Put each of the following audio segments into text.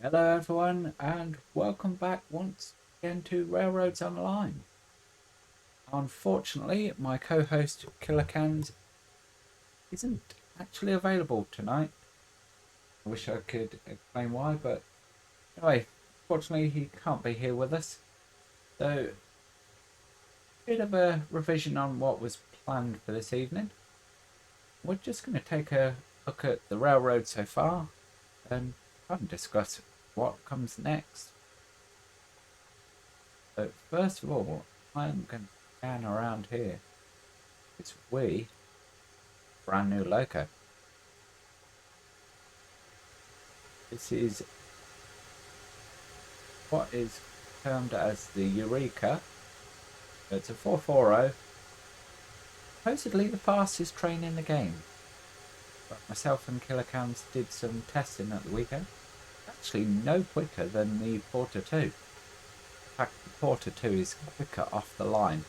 Hello everyone and welcome back once again to Railroads Online. Unfortunately, my co-host Killer Cans isn't actually available tonight. I wish I could explain why, but anyway, fortunately he can't be here with us. So, a bit of a revision on what was planned for this evening. We're just going to take a look at the railroad so far and try and discuss what comes next. So first of all, I'm going to scan around here. It's brand new loco. This is what is termed as the Eureka. It's a 440. Supposedly the fastest train in the game. But myself and Killer Cams did some testing at the weekend. Actually no quicker than the Porter 2. In fact, the Porter 2 is quicker off the line.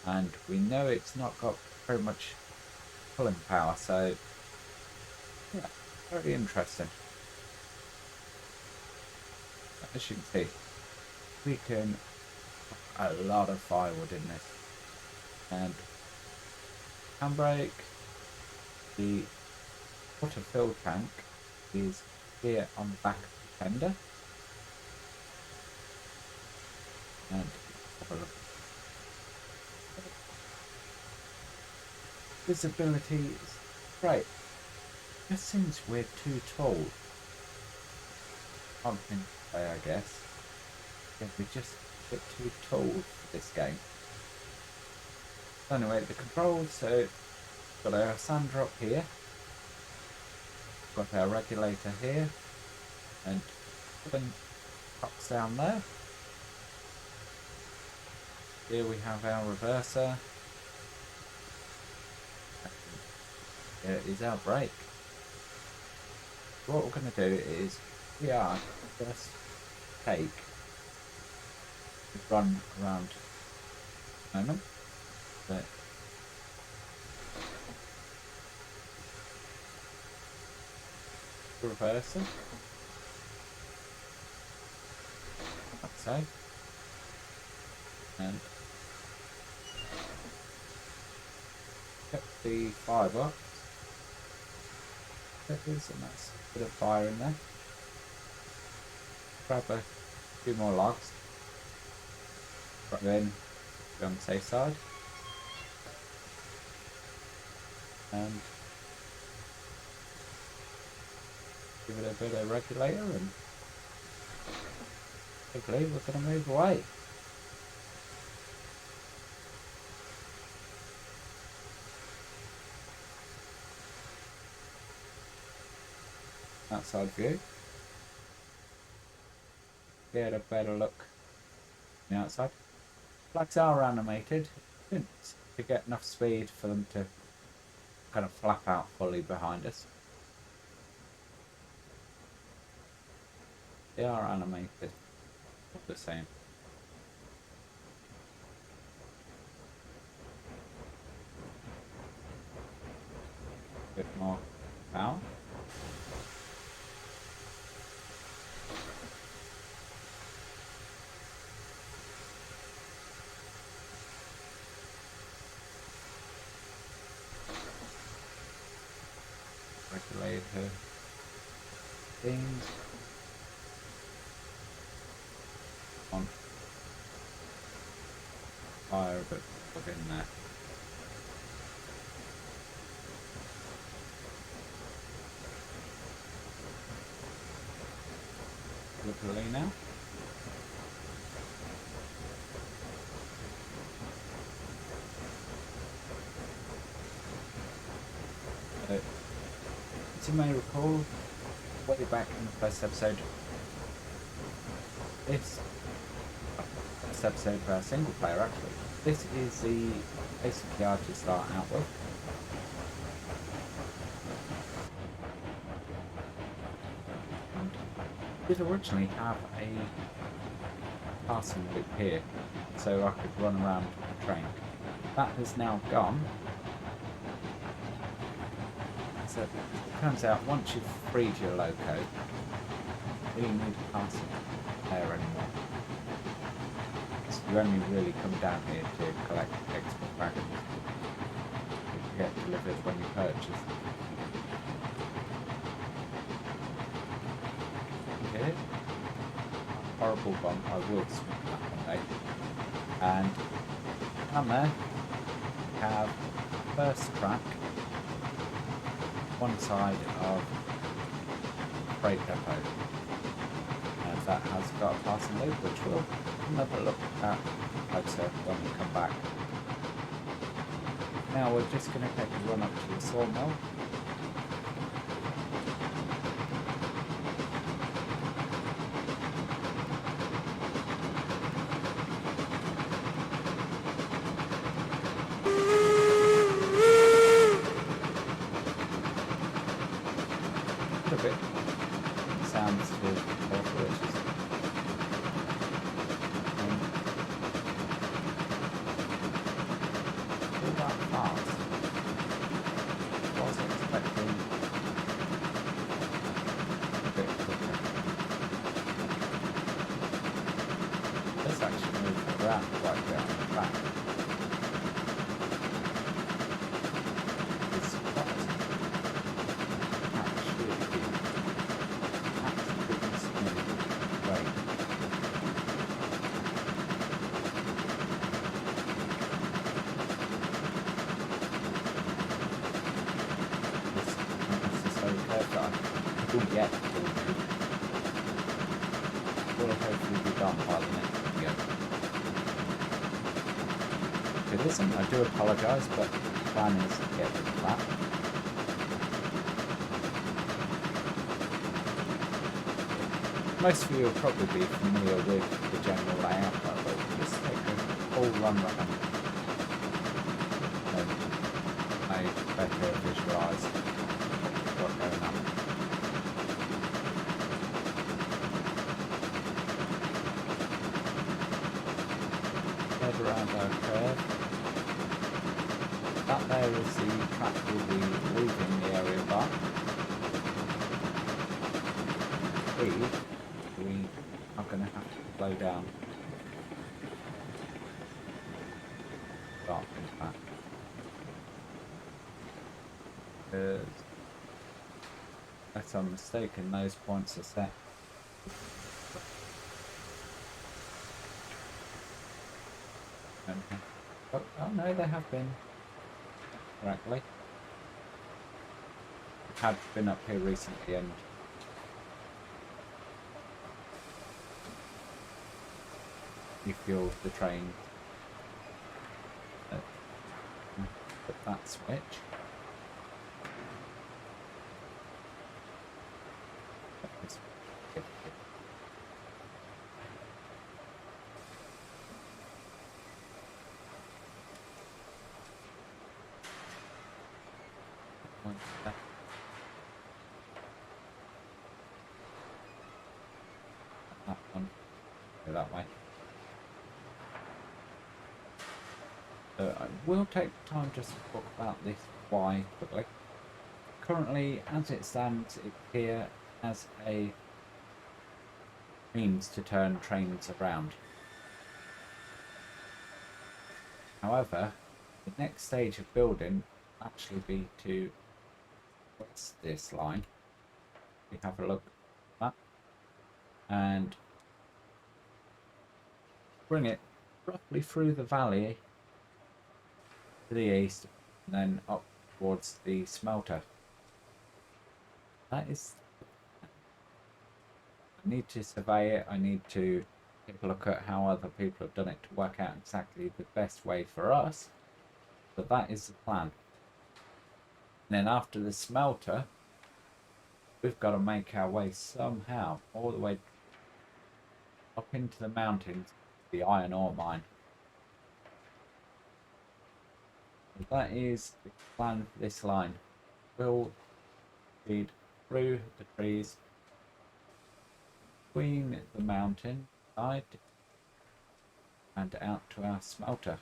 And we know it's not got very much pulling power, so yeah, very interesting. As you can see, we can put a lot of firewood in this. And handbrake, the water fill tank is here on the back of the tender. And have a look. Visibility is great. Just since we're too tall. Something to say, I guess. Yeah, we're just a bit too tall for this game. So anyway, the controls, so got our sand drop here. Got our regulator here. And pulling trucks down there. Here we have our reverser. Here is our brake. What we're going to do is we are just take the run around a moment. But reverser. Like so. And get the firebox. And that's a bit of fire in there. Grab a few more logs. Put them in, be on the safe side. And give it a bit of regulator and hopefully we're going to move away. Outside view. Get a better look on the outside. Flags are animated. To get enough speed for them to kind of flap out fully behind us. They are animated. Not the same. A bit more power. Regulator things on fire, but plug in there. Literally now. As you may recall, way back in the first episode, this episode of our single player actually, this is the basic yard to start out with. And did originally have a passing loop here, so I could run around the train. That has now gone. So it turns out once you've freed your loco, really need to pass there anymore. So you only really come down here to collect extra dragons. You get delivered when you purchase them. Here, horrible one, I will swing that one later. And down there, we have first track, one side of freight depot. And that has got a passing loop, which we'll have a look at closer when we come back. Now we're just going to take a run up to the sawmill. A bit sounds to awful, which is all that fast. Wasn't expecting a bit quicker. Let's actually move around right down the back. It's surprising. Yet will hopefully be done by the next video. If it isn't, I do apologise, but the plan is to get rid of that. Most of you will probably be familiar with the general layout, but we'll just take a full run around and I better visualise what's going on. Around our curve. That there is the track we'll be leaving the area by. Speed, we are going to have to slow down. Start in fact. Because, unless I'm mistaken, those points are set. Oh no, they have been correctly. I have been up here recently and refueled the train. Put that switch. That one, go that way. I will take time just to talk about this why quickly. Currently, as it stands, it's here as a means to turn trains around. However, the next stage of building will actually be to west this line. We have a look at that and bring it roughly through the valley to the east and then up towards the smelter. That is, I need to survey it, I need to take a look at how other people have done it to work out exactly the best way for us, but that is the plan. And then after the smelter, we've got to make our way somehow all the way up into the mountains, the iron ore mine. And that is the plan for this line. We'll feed through the trees, between the mountain side and out to our smelter.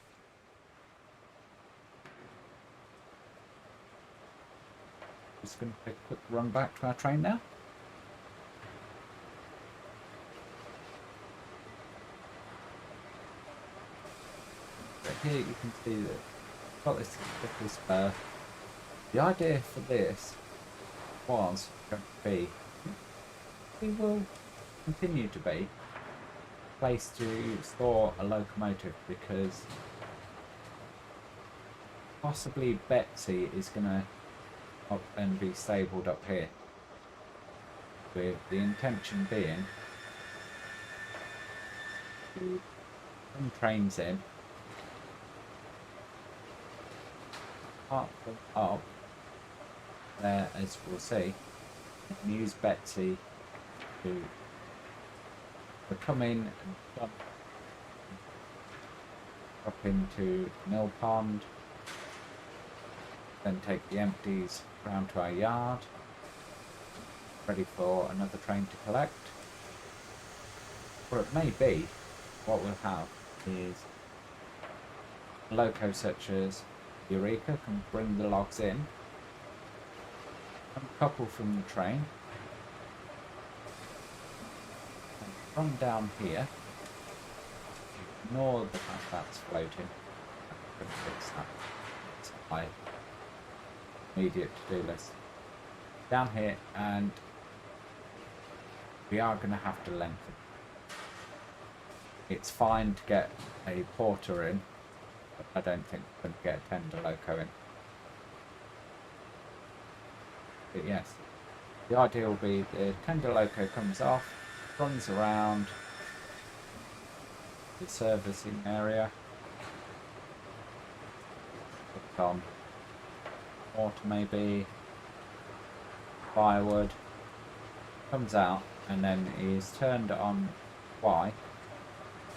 Just going to take a quick run back to our train now. here you can see that I've got this little spur. The idea for this was going to be, we will continue to be, a place to store a locomotive, because possibly Betsy is going to up and be stabled up here, with the intention being to bring trains in, park them up there as we'll see, and use Betsy to come in and drop into Mill Pond, then take the empties round to our yard, ready for another train to collect. Or it may be, what we'll have is a loco such as Eureka can bring the logs in, uncouple from the train, and run down here. Ignore the fact that's floating. I'm going to fix that. It's my immediate to-do list. Down here, and we are going to have to lengthen. It's fine to get a porter in, but I don't think we're going to get a tender loco in. But yes, the idea will be the tender loco comes off, runs around the servicing area, puts on water, maybe firewood, comes out, and then is turned on Y,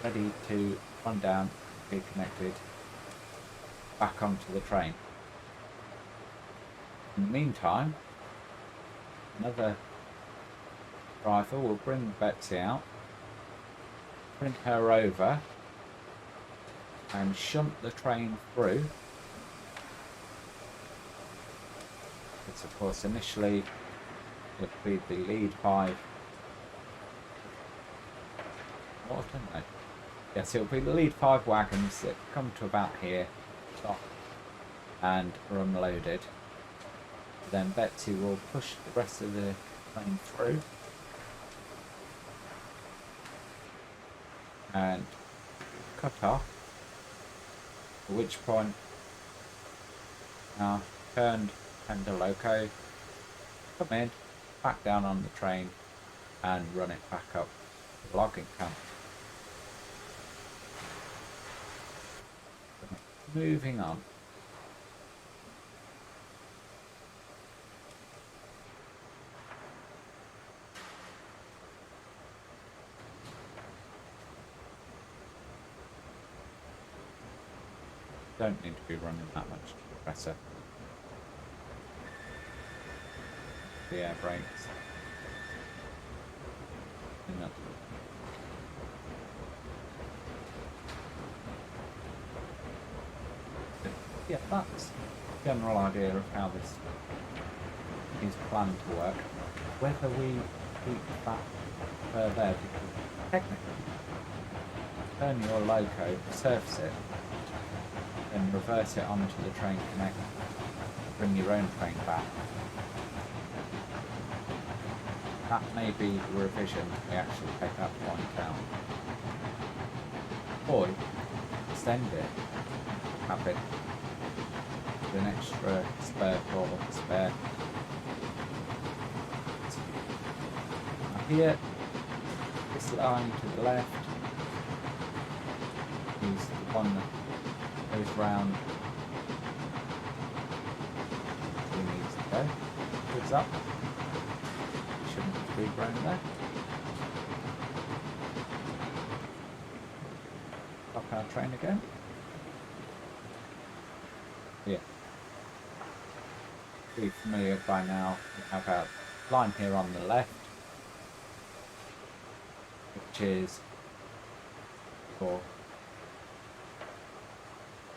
ready to run down, be connected back onto the train. In the meantime, another driver will bring Betsy out, bring her over, and shunt the train through. It's of course initially it would be the lead 5. What don't they? Yes, it'll be the lead 5 wagons that come to about here, stop, and are unloaded. Then Betsy will push the rest of the train through and cut off, at which point now turned tender loco, come in, back down on the train and run it back up to the logging camp. Moving on. Don't need to be running that much compressor. The air brakes. Enough. Yeah, that's the general idea of how this is planned to work. Whether we keep that there, because technically, turn your loco, surface it, then reverse it onto the train connect, bring your own train back. That may be a revision, we actually take that point out. Or extend it, have it with an extra spare or spare. Now here, this line to the left is the one that goes round where it needs to go. Goods up. Shouldn't be round there. Up our train again. Yeah. Be familiar by now. We have our line here on the left, which is for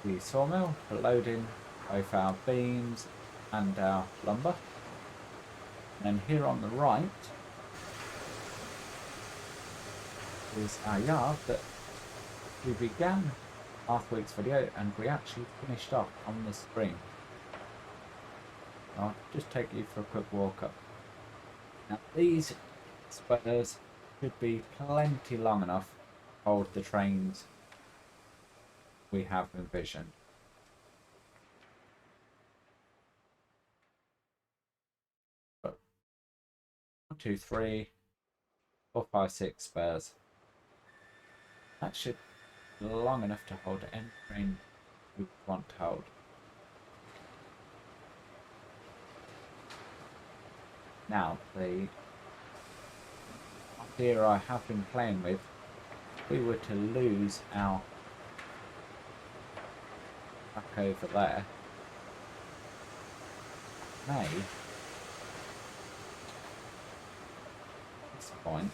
the sawmill for loading both our beams and our lumber. And then here on the right is our yard that we began last week's video, and we actually finished off on the screen. I'll just take you for a quick walk up. Now these spurs should be plenty long enough to hold the trains we have envisioned. But 1, 2, 3, 4, 5, 6 spurs. That should be long enough to hold any train we want to hold. Now, the idea I have been playing with, if we were to lose our track over there, may, at this point,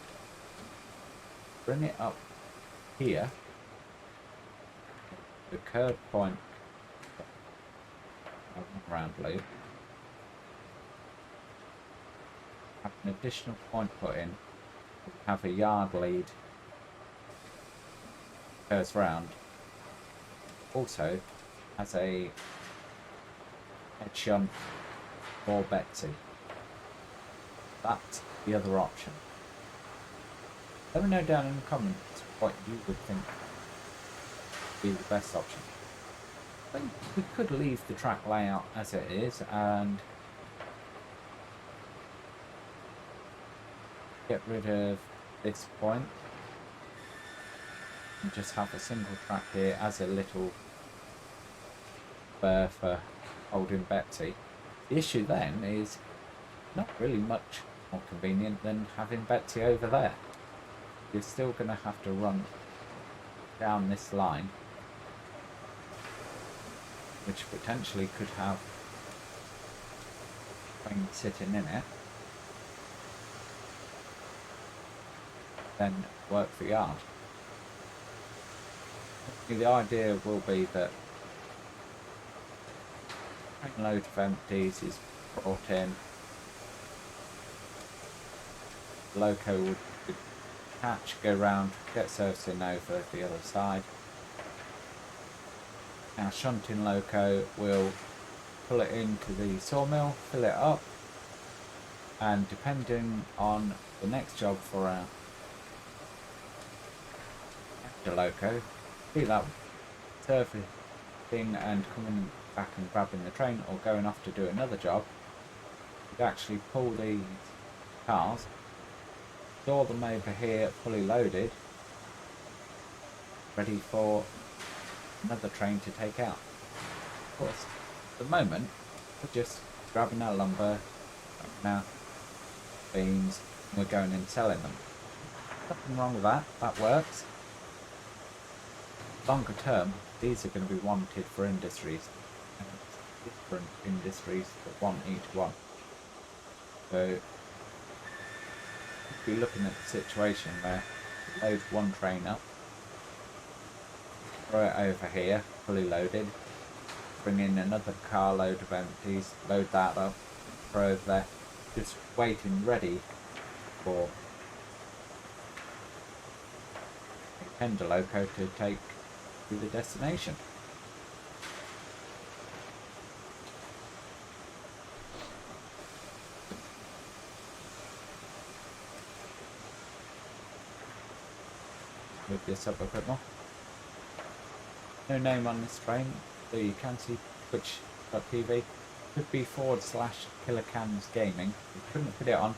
bring it up here, the curve point, round loop, have an additional point put in, have a yard lead, curves round, also has a head shunt for Betsy. That's the other option. Let me know down in the comments what you would think would be the best option. I think we could leave the track layout as it is and get rid of this point and just have a single track here as a little spur for holding Betsy. The issue then is not really much more convenient than having Betsy over there. You're still going to have to run down this line, which potentially could have a train sitting in it, then work the yard. The idea will be that a load of empties is brought in, the loco would catch, go round, get servicing over the other side. Our shunting loco will pull it into the sawmill, fill it up, and depending on the next job for our extra loco, be that servicing and coming back and grabbing the train or going off to do another job, you'd actually pull these cars, store them over here fully loaded, ready for another train to take out. Of course, at the moment we're just grabbing our lumber, grabbing our beams, and we're going and selling them. Nothing wrong with that, that works. Longer term, these are going to be wanted for industries, and different industries that want each one. So be looking at the situation where we load one train up, throw it over here, fully loaded, bring in another carload of empties, load that up, throw over there, just waiting ready for a tender loco to take to the destination. Move this up a bit more. No name on this train, so you can see twitch.tv. Could be / Killer Cans Gaming. We couldn't put it on.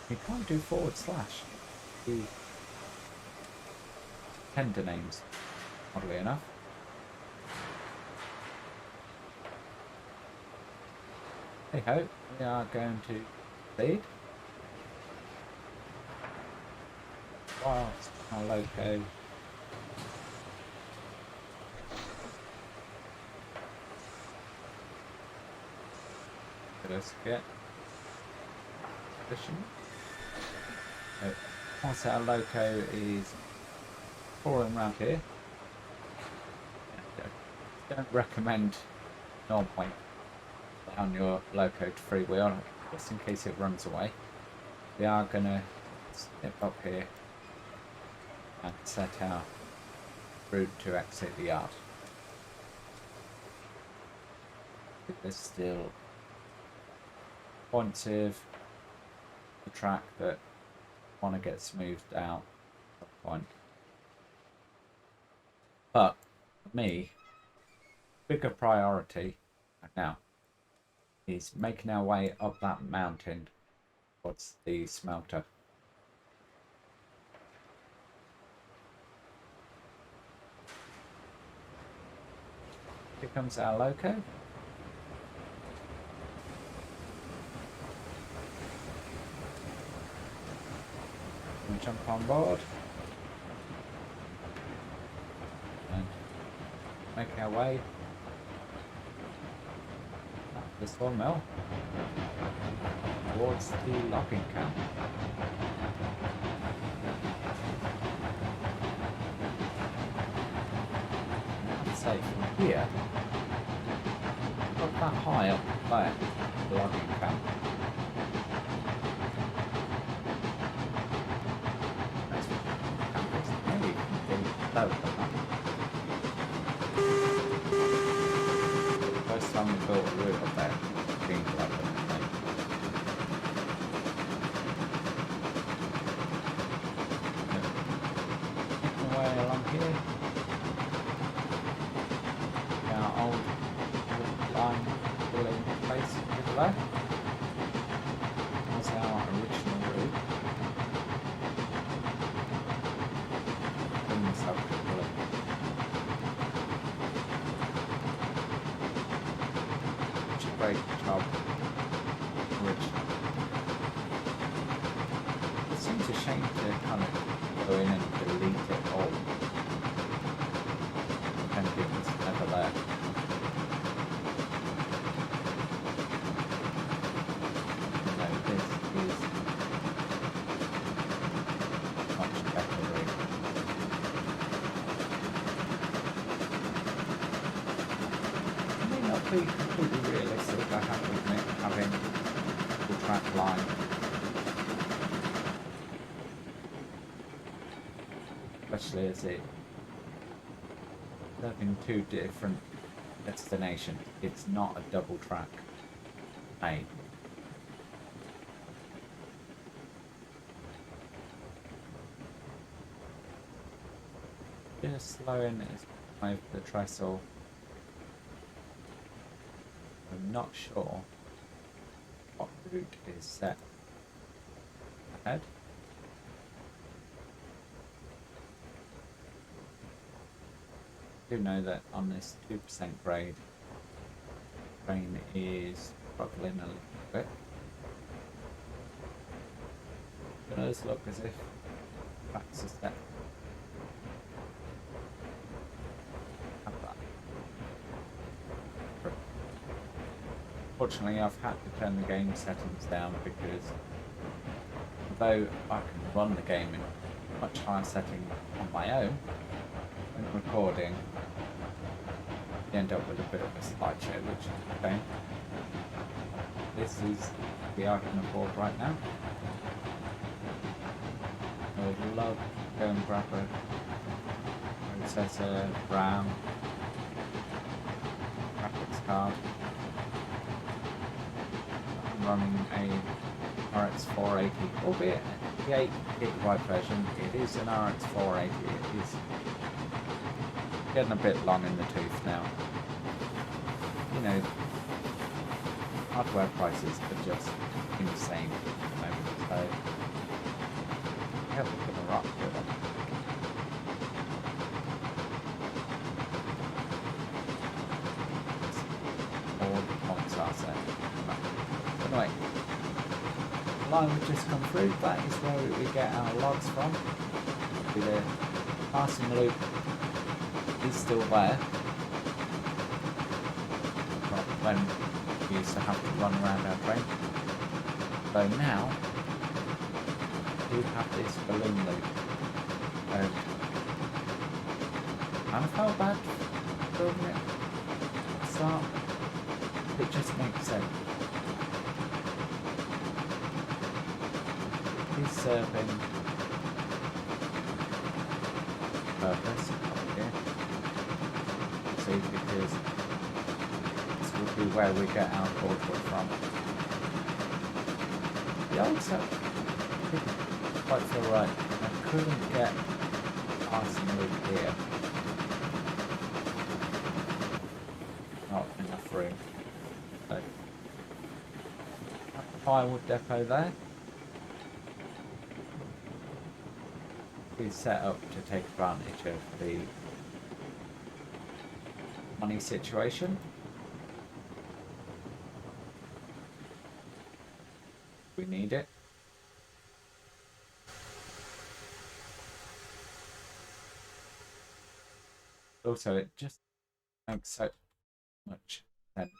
We can't do / the tender names, oddly enough. Hey ho, we are going to lead. Whilst our loco let's get position. Once our loco is pouring around here, don't recommend non-point down your loco to freewheel just in case it runs away. We are going to step up here and set our route to exit the yard. there's still points of the track that want to get smoothed out at some point. But for me, bigger priority right now is making our way up that mountain towards the smelter. Here comes our loco. We'll jump on board and make our way up the sawmill towards the logging camp. I'd say from here, not that high up there, the logging camp. Maybe lower than that. The first time we built a route up there, it seemed like a mistake. Making our way along here. Our old line filling place over there. That's our original route. Great job, Rich. It seems a shame to kind of go in and delete it all, and it was never there. No, this is much better route. It may not be completely realistic, I have to admit, having the track line. Especially as it having two different destinations. It's not a double track made. Just slowing it over the trestle. I'm not sure what route is set ahead. I do know that on this 2% grade, the train is struggling a little bit. It does look as if tracks are set. Fortunately, I've had to turn the game settings down because although I can run the game in much higher setting on my own when recording, you end up with a bit of a slideshow, which is okay. This is the I can afford right now. I would love to go and grab a processor, RAM, graphics card. Running a RX 480, albeit the 8GB version. It is an RX 480. It is getting a bit long in the tooth now. You know, hardware prices are just insane at the moment, so yeah, we're gonna rock with them. All the points are set. Anyway, the line we've just come through, that is where we get our logs from. The passing loop is still there. But when we used to have to run around our train. So now, we have this balloon loop. And I felt bad building it at the start. It just makes sense. Is serving purpose up here. See, because it's to where we get our corporate from. The old setup didn't quite feel right. I couldn't get past the loop here. Not enough room. So, firewood depot there. Is set up to take advantage of the money situation. We need it. Also, it just makes so much sense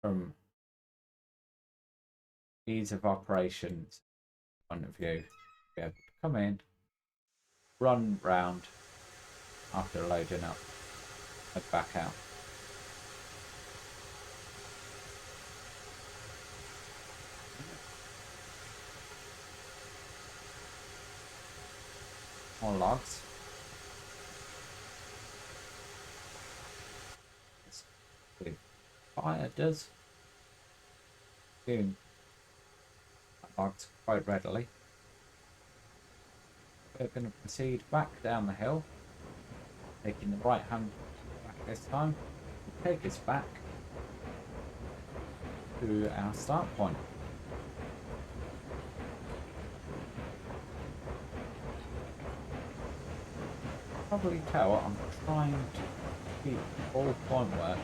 from ease of operations point of view. Be able to come in, run round after loading up, head back out. More logs. With fire does consume logs quite readily. We're going to proceed back down the hill, taking the right hand back this time, to take us back to our start point. Probably tell I'm trying to keep all point work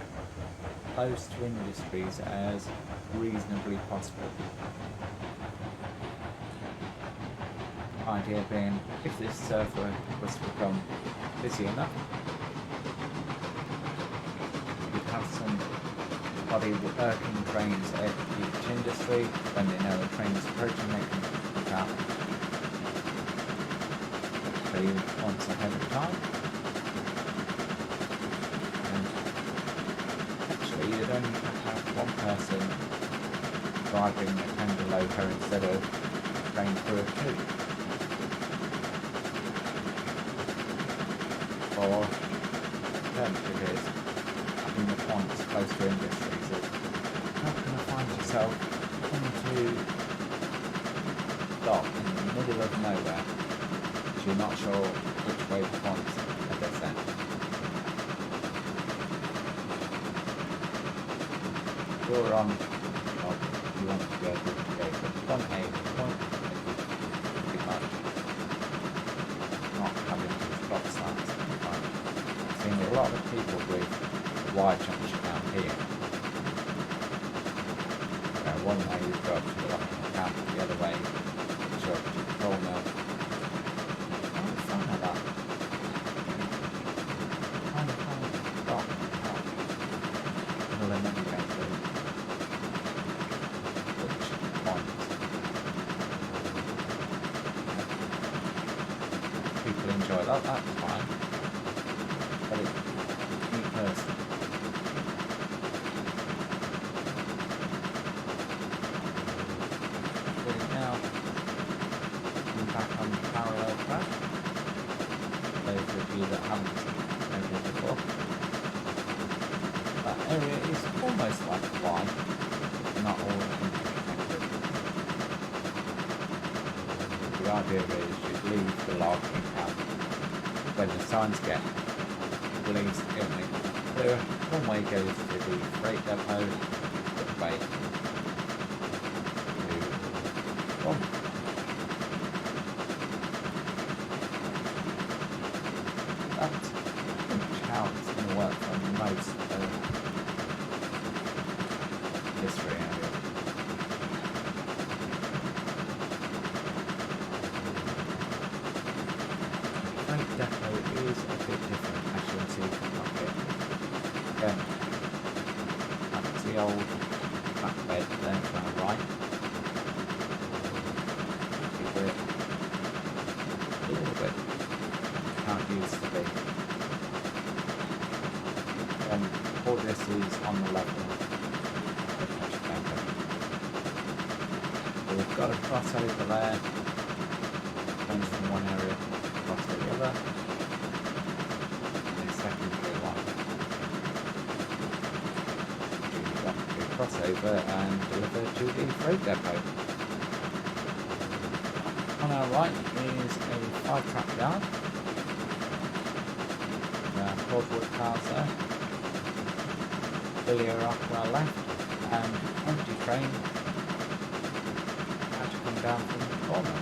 close to industries as reasonably possible. Idea being, if this server was to become busy enough, you'd have somebody working trains at each industry. When they know a train is approaching, they can pick up once ahead of time. And actually, you'd only have one person driving a tender loco instead of train crew of two. Or alternative is having the points close to industries. So you're not going to find yourself coming to stop in the middle of nowhere because you're not sure which way the points are descent. You're on, well, you want to go from point A to point B, pretty much not having to stop signs. Seeing a lot of people with wire junction down here. One way you go up to the left camp, the other way you go up to the coal mill. I'm a fan of that. Kind of stop out. Well, then you go to which point. People enjoy that, that's fine. But it's me personally. We're now back on the parallel track. Those of you that haven't noted it before. That area is almost like a Y, not all interconnected. The idea is you leave the logging camp when the signs get released, it'll make it clear. One way goes to the freight depot, the way to one. That's pretty much how it's going to work on most of this area. Freight depot is a bit different, as you'll see from up here. Again, that's the old flatbed there to our right. We're a little bit how it used to be. All this is on the level. Much better. So we've got a crossover there. Comes from one area across to the other. And a secondary one. over and deliver to the freight depot. On our right is a 5-track yard. Cordwood cars there. Earlier off to our left, and empty train had to come down from the corner.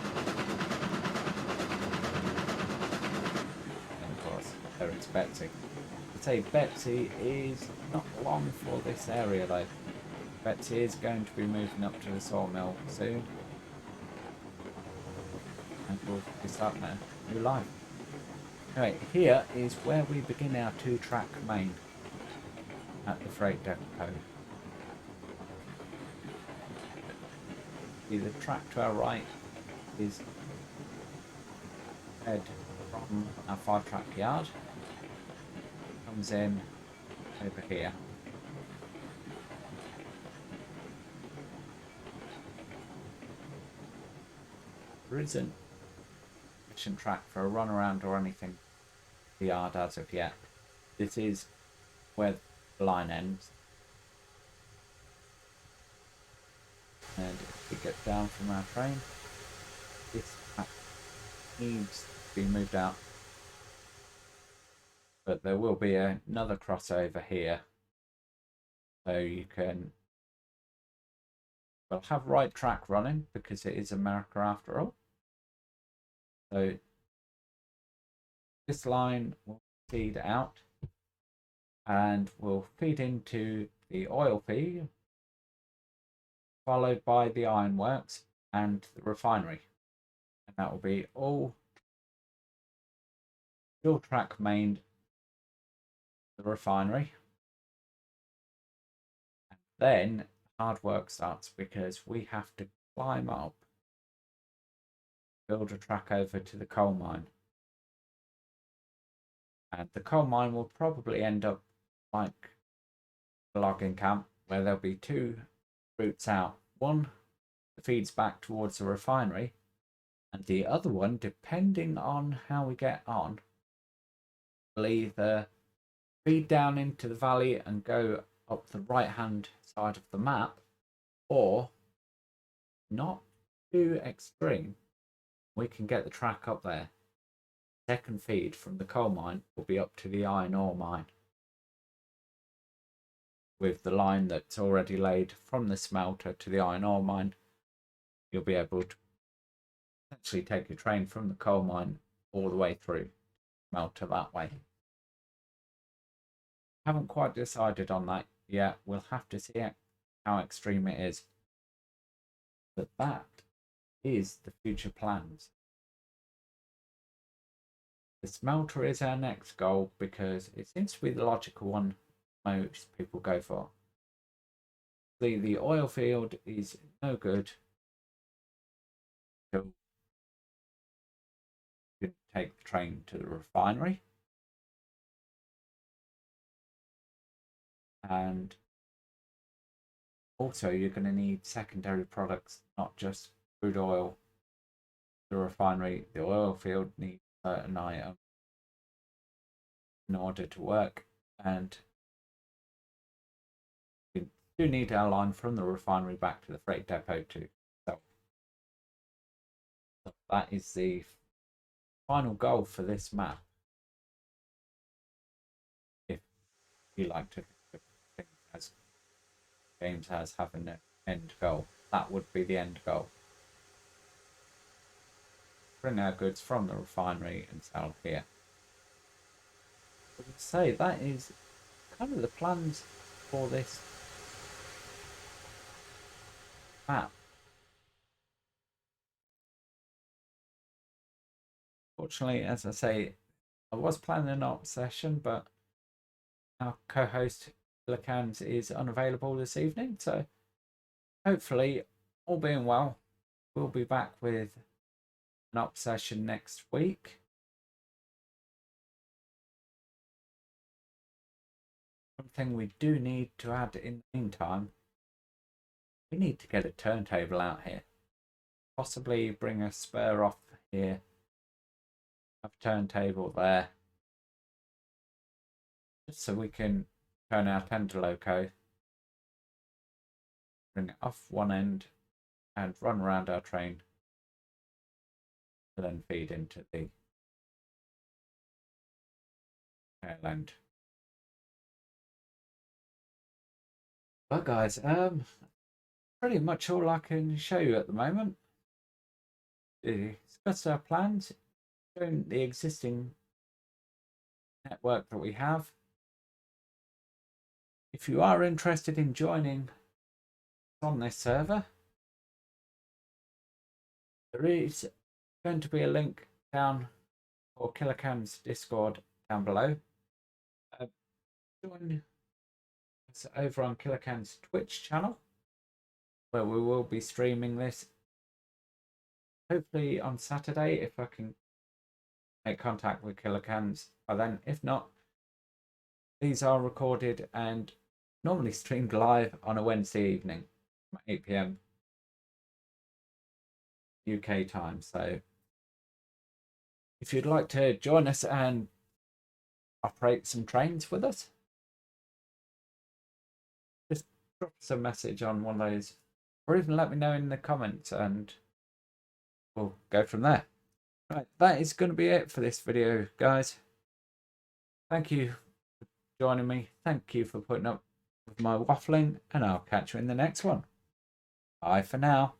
And of course, there is Betsy. I'd say Betsy is not long for this area though. Betsy is going to be moving up to the sawmill soon. And we'll be starting a new life. Anyway, here is where we begin our 2-track main at the freight depot. The track to our right is fed from our 5-track yard. Comes in over here. There isn't sufficient track for a run around or anything the yard as of yet. This is where the line ends. And if we get down from our train, this track needs to be moved out. But there will be another crossover here. So you can have right track running because it is America after all. So this line will feed out and will feed into the oil feed, followed by the ironworks and the refinery. And that will be all dual track main, the refinery. And then hard work starts because we have to climb up, build a track over to the coal mine. And the coal mine will probably end up like a logging camp where there'll be 2 routes out. One that feeds back towards the refinery, and the other one, depending on how we get on, will either feed down into the valley and go up the right hand side of the map, or not too extreme, we can get the track up there. Second feed from the coal mine will be up to the iron ore mine, with the line that's already laid from the smelter to the iron ore mine. You'll be able to essentially take your train from the coal mine all the way through smelter that way. Haven't quite decided on that yet. We'll have to see how extreme it is. But that is the future plans. The smelter is our next goal because it seems to be the logical one most people go for. The oil field is no good until you take the train to the refinery. And also you're going to need secondary products, not just crude oil. The refinery, the oil field needs certain items in order to work, and we do need our line from the refinery back to the freight depot too. So that is the final goal for this map. If you like to think of things as games as having an end goal, that would be the end goal. Bring our goods from the refinery and sell here. I would say that is kind of the plans for this map. Fortunately, as I say, I was planning an op session, but our co-host Lacans is unavailable this evening, so hopefully, all being well, we'll be back with an op session next week. One thing we do need to add in the meantime, we need to get a turntable out here. Possibly bring a spur off here, have a turntable there, just so we can turn our tender loco bring it off one end and run around our train to then feed into the tail end. But guys, pretty much all I can show you at the moment. Discuss our plans, shown the existing network that we have. If you are interested in joining on this server, there is going to be a link down for Killercan's Discord down below. Join us over on Killercan's Twitch channel, where we will be streaming this hopefully on Saturday if I can make contact with Killercans by then. If not, these are recorded and normally streamed live on a Wednesday evening at 8 PM UK time. So if you'd like to join us and operate some trains with us, just drop us a message on one of those, or even let me know in the comments and we'll go from there. Right, that is going to be it for this video, guys. Thank you for joining me. Thank you for putting up with my waffling, and I'll catch you in the next one. Bye for now.